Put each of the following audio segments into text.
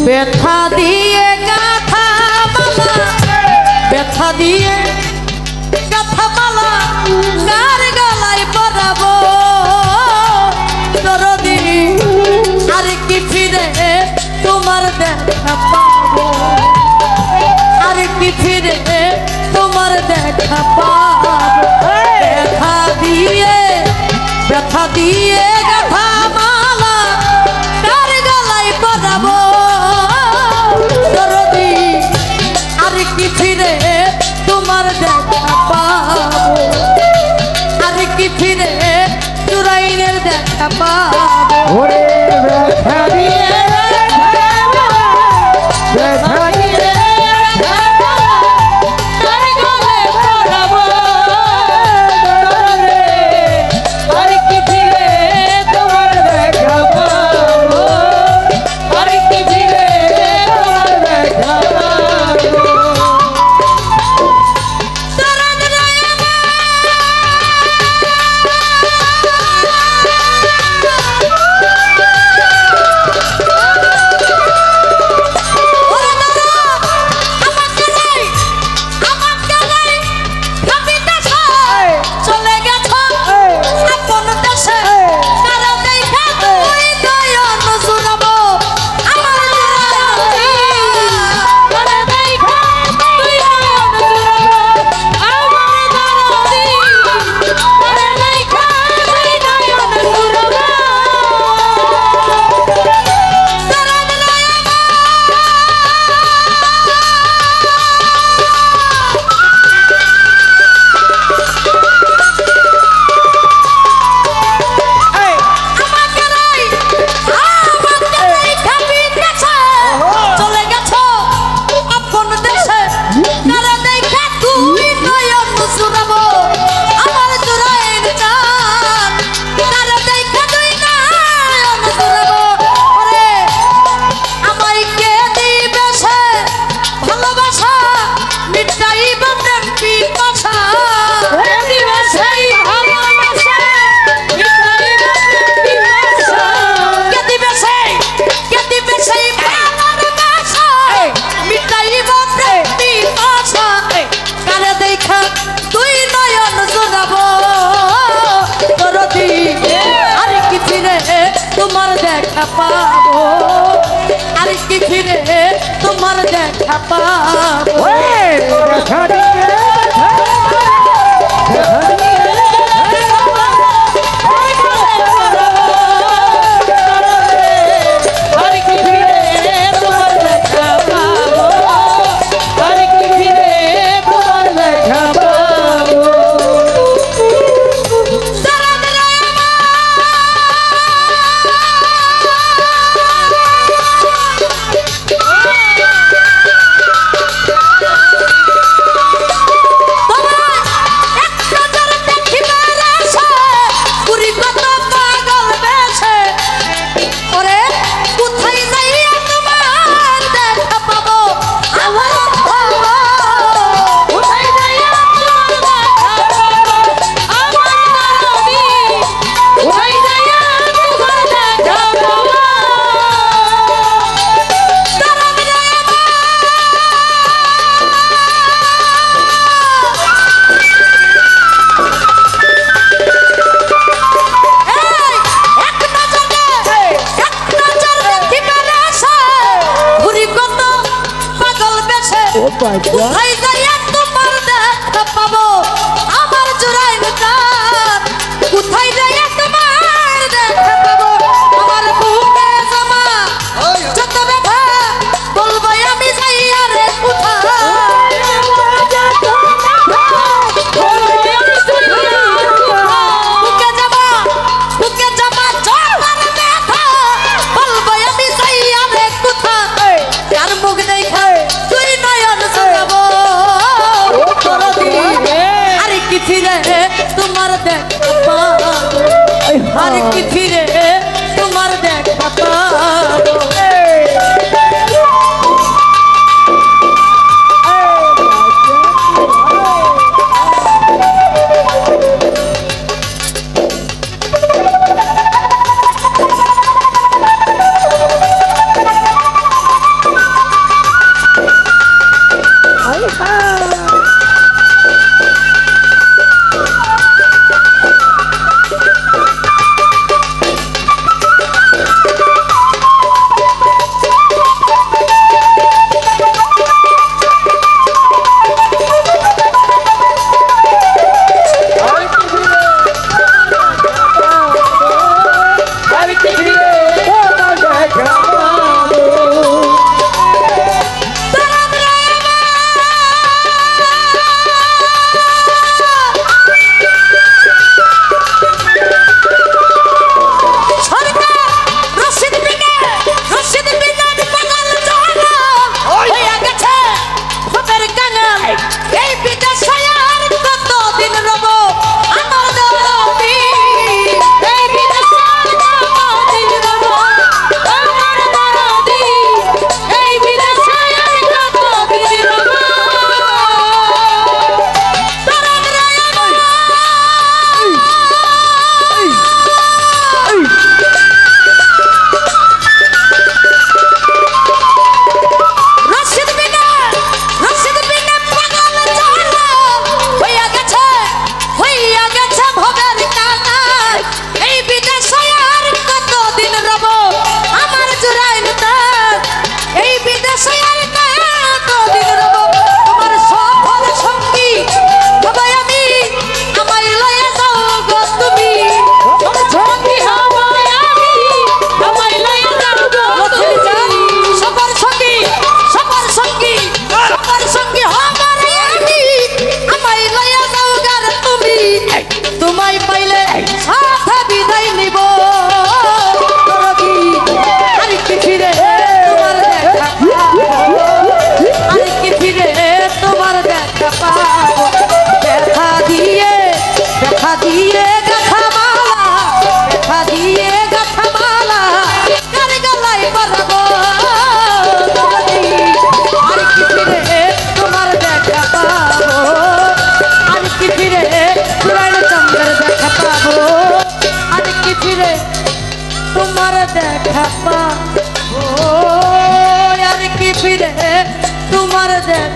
ব্যথা দিয়ে গাথা মালা, ব্যথা দিয়ে গাথা মালা কার গলায় পরাবো দরদি, আর কি ফিরে তোমার দেখা পাবো, আর কি ফিরে তোমার দেখা পাবো। ব্যথা দিয়ে, ব্যথা দিয়ে গাথা মালা কার গলায় পরাবো দরদি, আর কি ফিরে তোমার দেখা পাবো, আর কি ফিরে চুরাইনের দেখা পাবো। ব্যথা দিয়ে ব্যথা দিয়ে কার গলায় পরাবো আর কি ফিরে তোমার দেখা পাবো, আর কি ফিরে তোমার দেখা পাবো। তোমার দেখা পাবো, আর কি ফিরে তোমার দেখা পাবো। ব্যথা দিয়ে আর কি ফিরে তোমার দেখা পাবো, আর কি ফিরে তোমার দেখা পাবো। কোথায় যাইয়া তোমার দেখা পাবো আমার জোড়ায় গান, কোথায় যাইয়া তোমার দেখা পাবো আমার বুকে জমা যত ব্যথা, বলবো আমি যাইয়া রে কোথায়, বুকে জমা জমার ব্যথা, বলবো আমি যাইয়া রে কোথায়, কার মুখ দেখা তুই নয়ন জোড়াবো।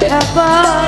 দেখা পাবো